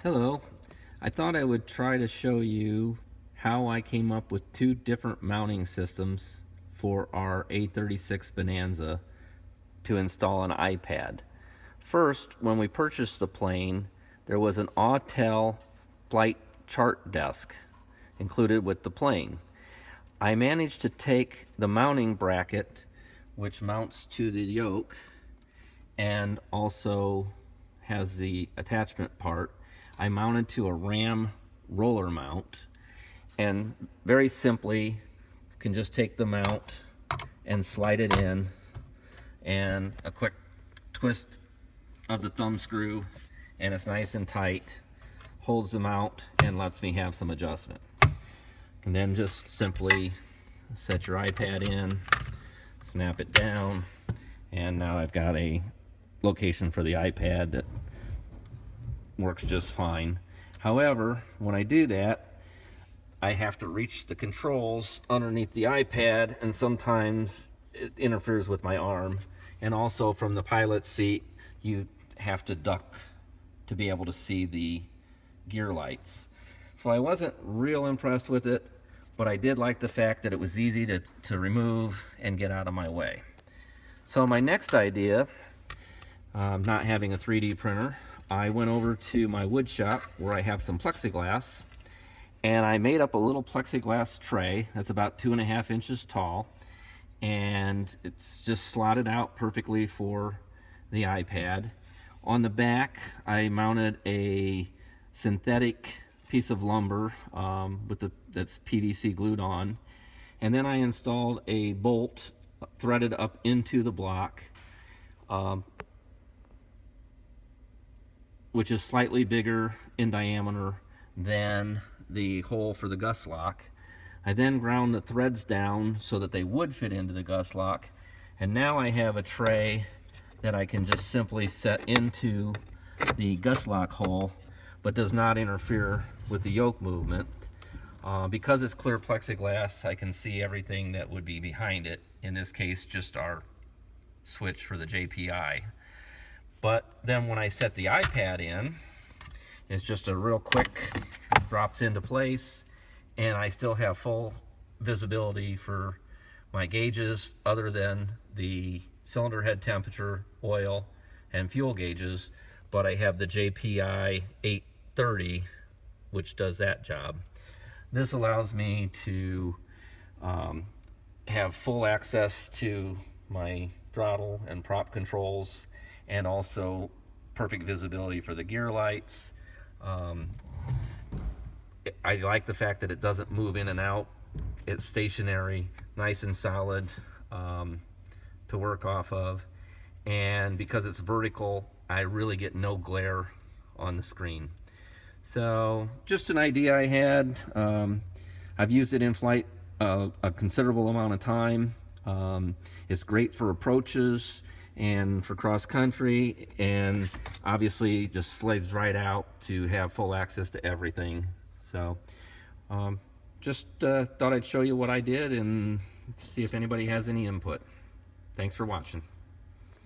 Hello. I thought I would try to show you how I came up with two different mounting systems for our A36 Bonanza to install an iPad. First, when we purchased the plane, there was an Autel flight chart desk included with the plane. I managed to take the mounting bracket, which mounts to the yoke and also has the attachment part. I mounted to a RAM roller mount, and very simply you can just take the mount and slide it in, and a quick twist of the thumb screw and it's nice and tight, holds the mount and lets me have some adjustment. And then just simply set your iPad in, snap it down, and now I've got a location for the iPad that works just fine. However, when I do that, I have to reach the controls underneath the iPad, and sometimes it interferes with my arm. And also from the pilot's seat, you have to duck to be able to see the gear lights. So I wasn't real impressed with it, but I did like the fact that it was easy to remove and get out of my way. So my next idea, not having a 3D printer, I went over to my wood shop where I have some plexiglass, and I made up a little plexiglass tray that's about 2.5 inches tall, and it's just slotted out perfectly for the iPad. On the back, I mounted a synthetic piece of lumber that's PVC glued on, and then I installed a bolt threaded up into the block, which is slightly bigger in diameter than the hole for the gust lock. I then ground the threads down so that they would fit into the gust lock, and now I have a tray that I can just simply set into the gust lock hole, but does not interfere with the yoke movement. Because it's clear plexiglass, I can see everything that would be behind it, in this case just our switch for the JPI. But then when I set the iPad in, it's just a real quick, drops into place, and I still have full visibility for my gauges other than the cylinder head temperature, oil, and fuel gauges, but I have the JPI 830, which does that job. This allows me to have full access to my throttle and prop controls, and also perfect visibility for the gear lights. I like the fact that it doesn't move in and out. It's stationary, nice and solid to work off of. And because it's vertical, I really get no glare on the screen. So just an idea I had. I've used it in flight a considerable amount of time. It's great for approaches and for cross country, and obviously just slides right out to have full access to everything. So just thought I'd show you what I did and see if anybody has any input. Thanks for watching.